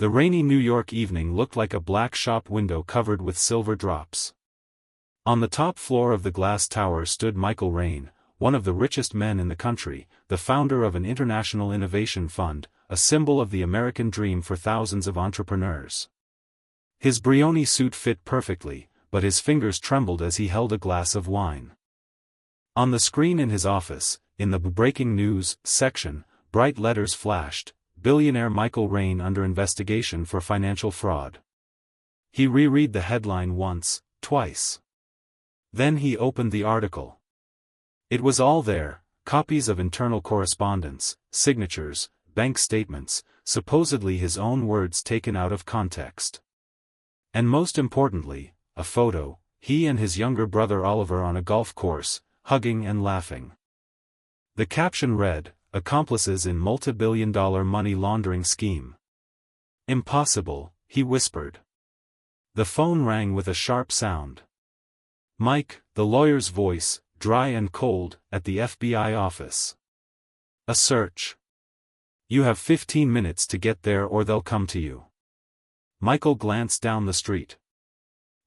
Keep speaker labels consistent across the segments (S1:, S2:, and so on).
S1: The rainy New York evening looked like a black shop window covered with silver drops. On the top floor of the glass tower stood Michael Raine, one of the richest men in the country, the founder of an international innovation fund, a symbol of the American dream for thousands of entrepreneurs. His Brioni suit fit perfectly, but his fingers trembled as he held a glass of wine. On the screen in his office, in the breaking news section, bright letters flashed: "Billionaire Michael Raine under investigation for financial fraud." He reread the headline once, twice. Then he opened the article. It was all there: copies of internal correspondence, signatures, bank statements, supposedly his own words taken out of context. And most importantly, a photo, he and his younger brother Oliver on a golf course, hugging and laughing. The caption read, "Accomplices in multi-billion-dollar money laundering scheme." "Impossible," he whispered. The phone rang with a sharp sound. Mike, the lawyer's voice, dry and cold, at the FBI office. "A search. You have 15 minutes to get there or they'll come to you." Michael glanced down the street.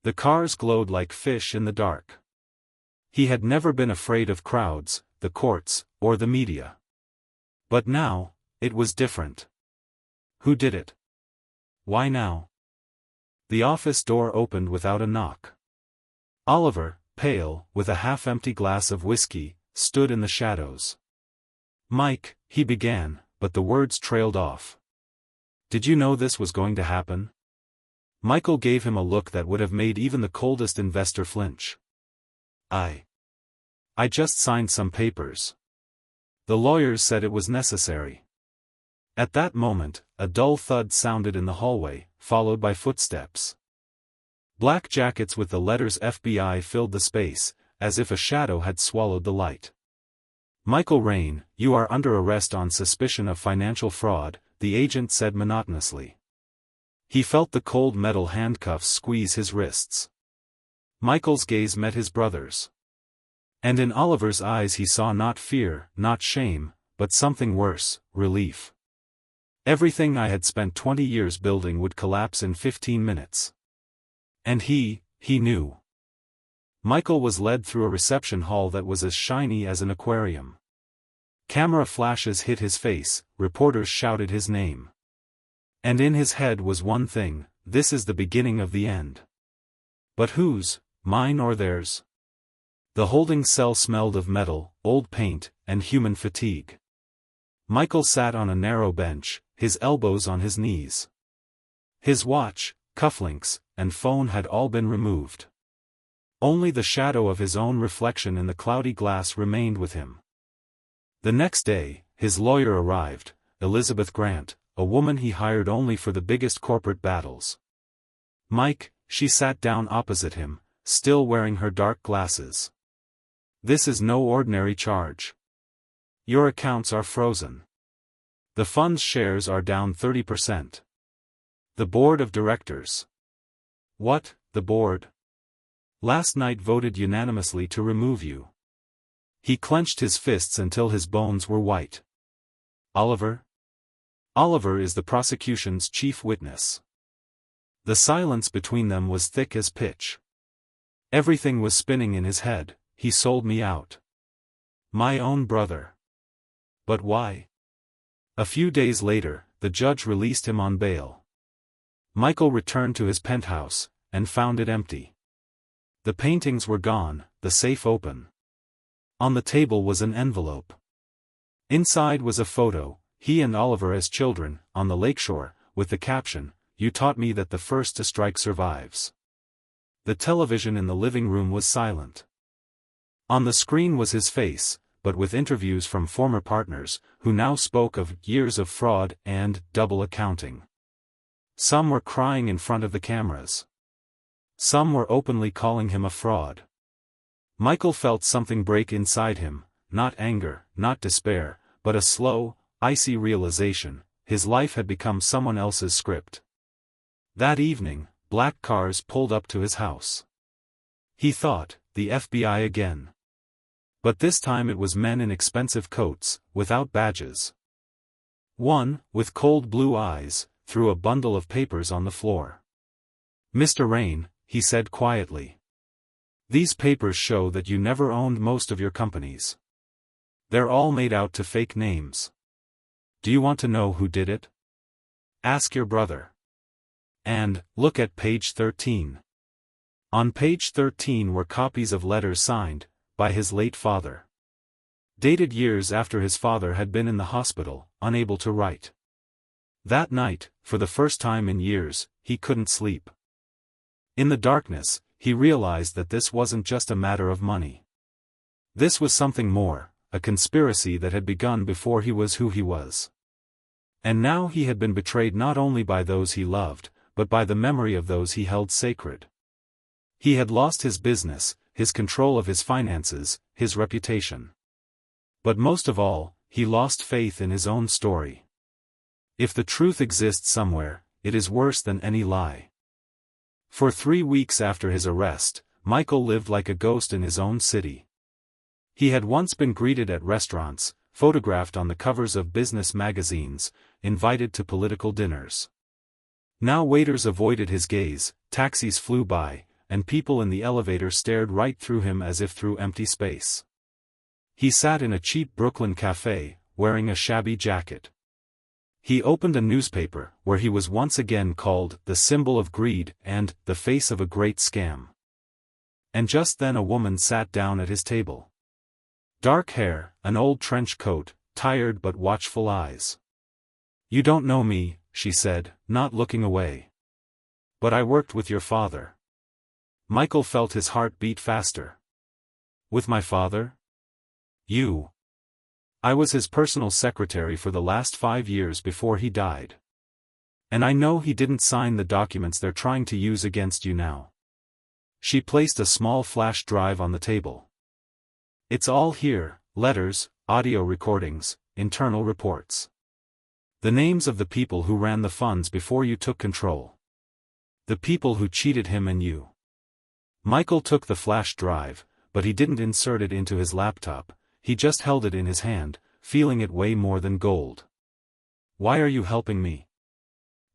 S1: The cars glowed like fish in the dark. He had never been afraid of crowds, the courts, or the media. But now, it was different. Who did it? Why now? The office door opened without a knock. Oliver, pale, with a half-empty glass of whiskey, stood in the shadows. "Mike," he began, but the words trailed off. "Did you know this was going to happen?" Michael gave him a look that would have made even the coldest investor flinch. I just signed some papers. The lawyers said it was necessary." At that moment, a dull thud sounded in the hallway, followed by footsteps. Black jackets with the letters FBI filled the space, as if a shadow had swallowed the light. "Michael Raine, you are under arrest on suspicion of financial fraud," the agent said monotonously. He felt the cold metal handcuffs squeeze his wrists. Michael's gaze met his brother's. And in Oliver's eyes he saw not fear, not shame, but something worse: relief. Everything I had spent 20 years building would collapse in 15 minutes. And he knew. Michael was led through a reception hall that was as shiny as an aquarium. Camera flashes hit his face, reporters shouted his name. And in his head was one thing: this is the beginning of the end. But whose? Mine or theirs? The holding cell smelled of metal, old paint, and human fatigue. Michael sat on a narrow bench, his elbows on his knees. His watch, cufflinks, and phone had all been removed. Only the shadow of his own reflection in the cloudy glass remained with him. The next day, his lawyer arrived, Elizabeth Grant, a woman he hired only for the biggest corporate battles. "Mike," she sat down opposite him, still wearing her dark glasses. "This is no ordinary charge. Your accounts are frozen. The fund's shares are down 30%. The board of directors." "What, the board? Last night voted unanimously to remove you." He clenched his fists until his bones were white. "Oliver?" "Oliver is the prosecution's chief witness." The silence between them was thick as pitch. Everything was spinning in his head. "He sold me out. My own brother. But why?" A few days later, the judge released him on bail. Michael returned to his penthouse, and found it empty. The paintings were gone, the safe open. On the table was an envelope. Inside was a photo, he and Oliver as children, on the lakeshore, with the caption, "You taught me that the first to strike survives." The television in the living room was silent. On the screen was his face, but with interviews from former partners, who now spoke of years of fraud and double accounting. Some were crying in front of the cameras. Some were openly calling him a fraud. Michael felt something break inside him, not anger, not despair, but a slow, icy realization: his life had become someone else's script. That evening, black cars pulled up to his house. He thought, the FBI again. But this time it was men in expensive coats, without badges. One, with cold blue eyes, threw a bundle of papers on the floor. "Mr. Raine," he said quietly. "These papers show that you never owned most of your companies. They're all made out to fake names. Do you want to know who did it? Ask your brother. And, look at page 13. On page 13 were copies of letters signed, by his late father. Dated years after his father had been in the hospital, unable to write. That night, for the first time in years, he couldn't sleep. In the darkness, he realized that this wasn't just a matter of money. This was something more, a conspiracy that had begun before he was who he was. And now he had been betrayed not only by those he loved, but by the memory of those he held sacred. He had lost his business, his control of his finances, his reputation. But most of all, he lost faith in his own story. If the truth exists somewhere, it is worse than any lie. For 3 weeks after his arrest, Michael lived like a ghost in his own city. He had once been greeted at restaurants, photographed on the covers of business magazines, invited to political dinners. Now waiters avoided his gaze, taxis flew by, and people in the elevator stared right through him as if through empty space. He sat in a cheap Brooklyn cafe, wearing a shabby jacket. He opened a newspaper, where he was once again called the symbol of greed and the face of a great scam. And just then a woman sat down at his table. Dark hair, an old trench coat, tired but watchful eyes. "You don't know me," she said, not looking away. "But I worked with your father." Michael felt his heart beat faster. "With my father? You?" "I was his personal secretary for the last 5 years before he died. And I know he didn't sign the documents they're trying to use against you now." She placed a small flash drive on the table. "It's all here, letters, audio recordings, internal reports. The names of the people who ran the funds before you took control. The people who cheated him and you." Michael took the flash drive, but he didn't insert it into his laptop, he just held it in his hand, feeling it weigh more than gold. "Why are you helping me?"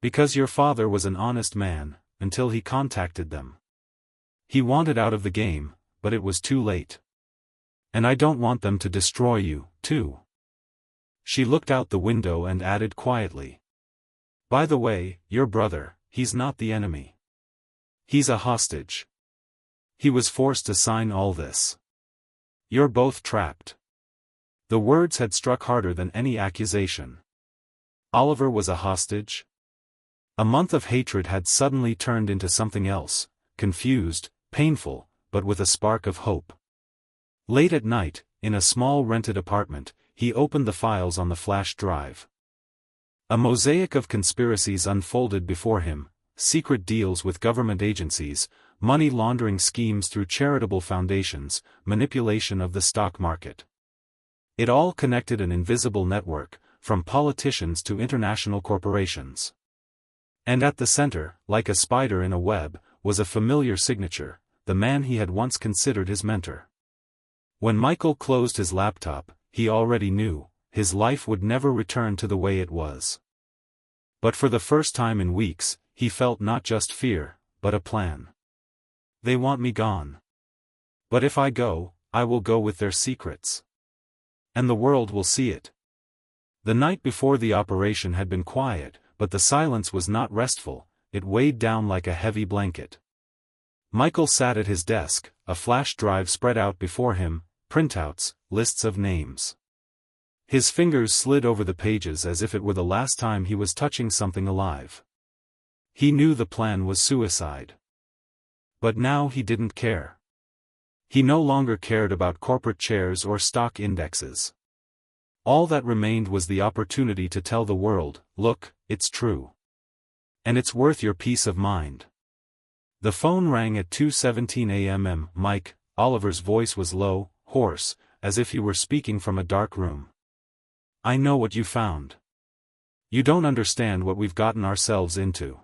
S1: "Because your father was an honest man, until he contacted them. He wanted out of the game, but it was too late. And I don't want them to destroy you, too." She looked out the window and added quietly. "By the way, your brother, he's not the enemy. He's a hostage. He was forced to sign all this. You're both trapped." The words had struck harder than any accusation. Oliver was a hostage? A month of hatred had suddenly turned into something else, confused, painful, but with a spark of hope. Late at night, in a small rented apartment, he opened the files on the flash drive. A mosaic of conspiracies unfolded before him, secret deals with government agencies, money laundering schemes through charitable foundations, manipulation of the stock market. It all connected an invisible network, from politicians to international corporations. And at the center, like a spider in a web, was a familiar signature, the man he had once considered his mentor. When Michael closed his laptop, he already knew, his life would never return to the way it was. But for the first time in weeks, he felt not just fear, but a plan. "They want me gone. But if I go, I will go with their secrets. And the world will see it." The night before the operation had been quiet, but the silence was not restful, it weighed down like a heavy blanket. Michael sat at his desk, a flash drive spread out before him, printouts, lists of names. His fingers slid over the pages as if it were the last time he was touching something alive. He knew the plan was suicide. But now he didn't care. He no longer cared about corporate chairs or stock indexes. All that remained was the opportunity to tell the world, "Look, it's true. And it's worth your peace of mind." The phone rang at 2:17 a.m. "Mike," Oliver's voice was low, hoarse, as if he were speaking from a dark room. "I know what you found. You don't understand what we've gotten ourselves into.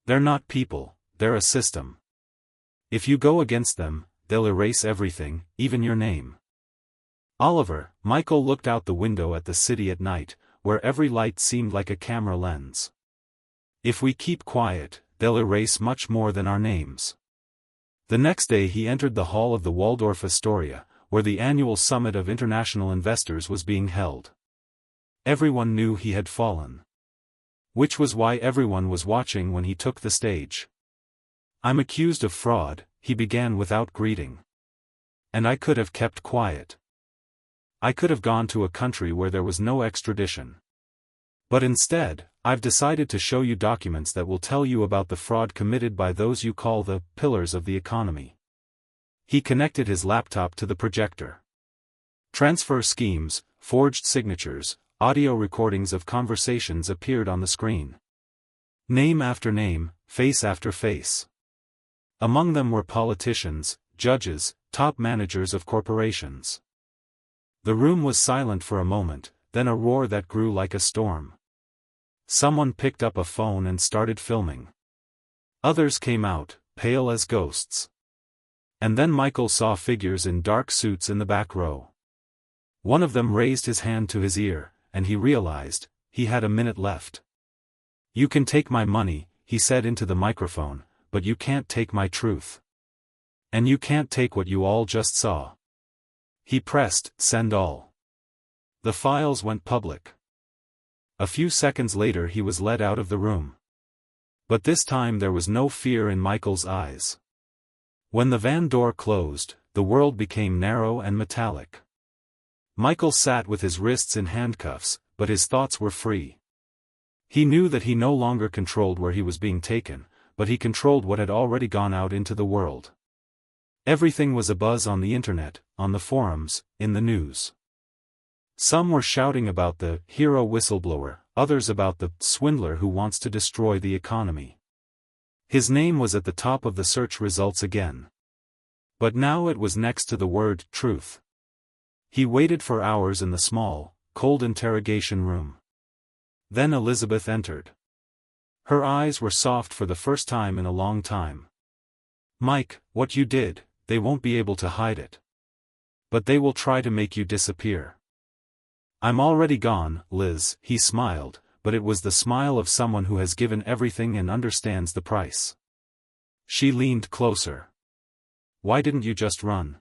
S1: They're not people, they're a system. If you go against them, they'll erase everything, even your name." "Oliver," Michael looked out the window at the city at night, where every light seemed like a camera lens. If we keep quiet, they'll erase much more than our names. The next day he entered the hall of the Waldorf Astoria, where the annual summit of international investors was being held. Everyone knew he had fallen. Which was why everyone was watching when he took the stage. "I'm accused of fraud," he began without greeting. "And I could have kept quiet. I could have gone to a country where there was no extradition. But instead, I've decided to show you documents that will tell you about the fraud committed by those you call the pillars of the economy." He connected his laptop to the projector. Transfer schemes, forged signatures, audio recordings of conversations appeared on the screen. Name after name, face after face. Among them were politicians, judges, top managers of corporations. The room was silent for a moment, then a roar that grew like a storm. Someone picked up a phone and started filming. Others came out, pale as ghosts. And then Michael saw figures in dark suits in the back row. One of them raised his hand to his ear, and he realized he had a minute left. "You can take my money," he said into the microphone, "but you can't take my truth. And you can't take what you all just saw." He pressed send all. The files went public. A few seconds later he was led out of the room. But this time there was no fear in Michael's eyes. When the van door closed, the world became narrow and metallic. Michael sat with his wrists in handcuffs, but his thoughts were free. He knew that he no longer controlled where he was being taken, but he controlled what had already gone out into the world. Everything was abuzz on the internet, on the forums, in the news. Some were shouting about the hero whistleblower, others about the swindler who wants to destroy the economy. His name was at the top of the search results again. But now it was next to the word truth. He waited for hours in the small, cold interrogation room. Then Elizabeth entered. Her eyes were soft for the first time in a long time. "Mike, what you did, they won't be able to hide it. But they will try to make you disappear." "I'm already gone, Liz," he smiled, but it was the smile of someone who has given everything and understands the price. She leaned closer. "Why didn't you just run?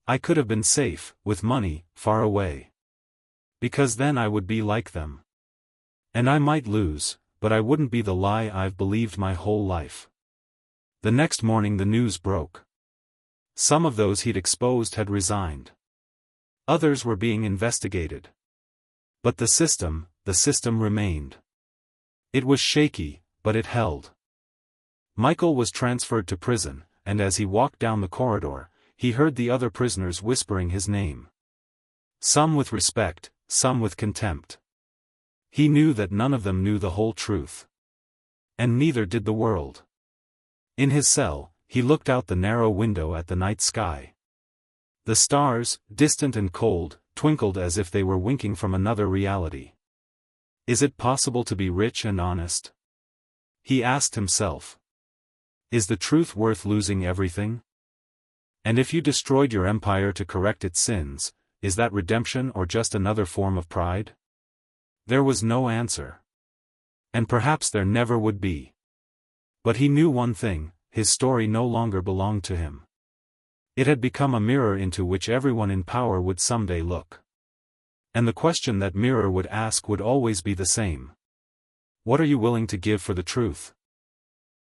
S1: I could have been safe, with money, far away. Because then I would be like them. And I might lose, but I wouldn't be the lie I've believed my whole life." The next morning the news broke. Some of those he'd exposed had resigned. Others were being investigated. But the system remained. It was shaky, but it held. Michael was transferred to prison, and as he walked down the corridor, he heard the other prisoners whispering his name. Some with respect, some with contempt. He knew that none of them knew the whole truth. And neither did the world. In his cell, he looked out the narrow window at the night sky. The stars, distant and cold, twinkled as if they were winking from another reality. Is it possible to be rich and honest? He asked himself. Is the truth worth losing everything? And if you destroyed your empire to correct its sins, is that redemption or just another form of pride? There was no answer. And perhaps there never would be. But he knew one thing, his story no longer belonged to him. It had become a mirror into which everyone in power would someday look. And the question that mirror would ask would always be the same. What are you willing to give for the truth?